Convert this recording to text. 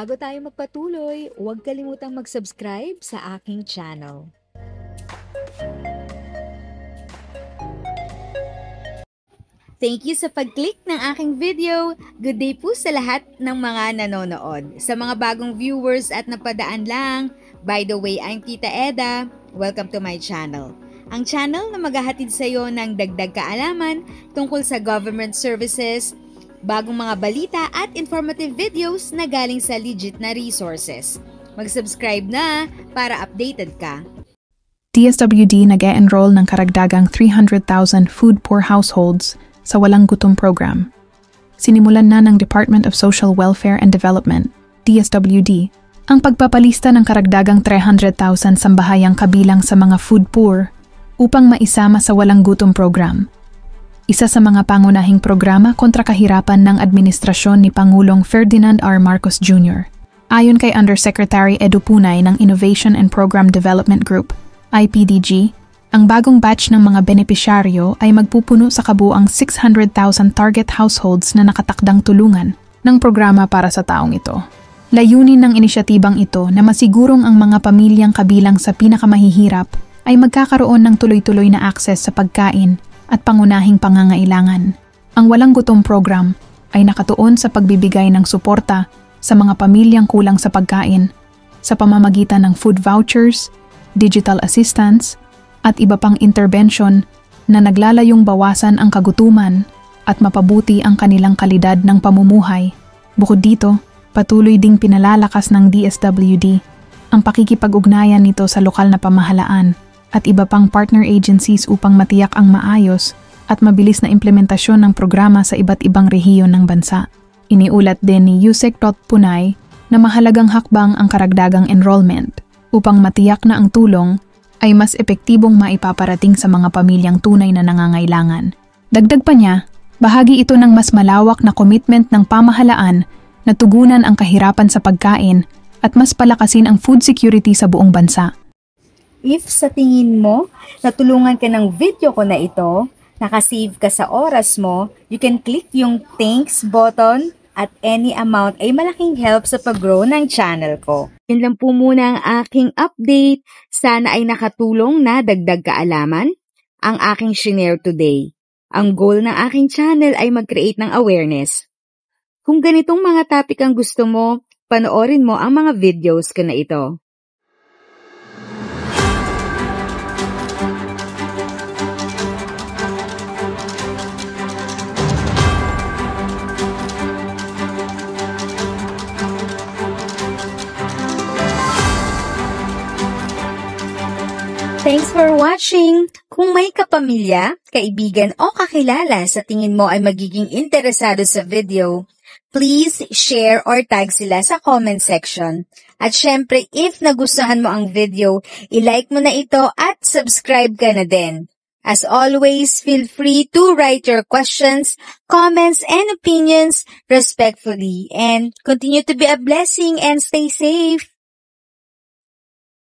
Bago tayo magpatuloy, huwag kalimutang mag-subscribe sa aking channel. Thank you sa pag-click ng aking video. Good day po sa lahat ng mga nanonood. Sa mga bagong viewers at napadaan lang, by the way, I'm Tita Eda. Welcome to my channel. Ang channel na maghahatid sa iyo ng dagdag kaalaman tungkol sa government services, bagong mga balita at informative videos na galing sa legit na resources. Mag-subscribe na para updated ka. DSWD nag-e-enroll ng karagdagang 300,000 food poor households sa Walang Gutom program. Sinimulan na ng Department of Social Welfare and Development, DSWD, ang pagpapalista ng karagdagang 300,000 sambahayang kabilang sa mga food poor upang maisama sa Walang Gutom program. Isa sa mga pangunahing programa kontra kahirapan ng administrasyon ni Pangulong Ferdinand R. Marcos Jr. Ayon kay Undersecretary Edu Punay ng Innovation and Program Development Group, IPDG, ang bagong batch ng mga benepisyaryo ay magpupuno sa kabuuang 600,000 target households na nakatakdang tulungan ng programa para sa taong ito. Layunin ng inisyatibang ito na masigurong ang mga pamilyang kabilang sa pinakamahihirap ay magkakaroon ng tuloy-tuloy na akses sa pagkain at pangunahing pangangailangan. Ang Walang Gutom program ay nakatuon sa pagbibigay ng suporta sa mga pamilyang kulang sa pagkain sa pamamagitan ng food vouchers, digital assistance, at iba pang intervention na naglalayong bawasan ang kagutuman at mapabuti ang kanilang kalidad ng pamumuhay. Bukod dito, patuloy ding pinalalakas ng DSWD ang pakikipag-ugnayan nito sa lokal na pamahalaan at iba pang partner agencies upang matiyak ang maayos at mabilis na implementasyon ng programa sa iba't ibang rehiyon ng bansa. Iniulat din ni Yusek Punay na mahalagang hakbang ang karagdagang enrollment upang matiyak na ang tulong ay mas epektibong maipaparating sa mga pamilyang tunay na nangangailangan. Dagdag pa niya, bahagi ito ng mas malawak na commitment ng pamahalaan na tugunan ang kahirapan sa pagkain at mas palakasin ang food security sa buong bansa. If sa tingin mo, natulungan ka ng video ko na ito, nakasave ka sa oras mo, you can click yung thanks button at any amount ay malaking help sa pag-grow ng channel ko. Yun lang po muna ang aking update. Sana ay nakatulong na dagdag kaalaman ang aking shinare today. Ang goal ng aking channel ay mag-create ng awareness. Kung ganitong mga topic ang gusto mo, panoorin mo ang mga videos ko na ito. Thanks for watching! Kung may kapamilya, kaibigan o kakilala sa tingin mo ay magiging interesado sa video, please share or tag sila sa comment section. At syempre, if nagustuhan mo ang video, i-like mo na ito at subscribe ka na din. As always, feel free to write your questions, comments, and opinions respectfully. And continue to be a blessing and stay safe!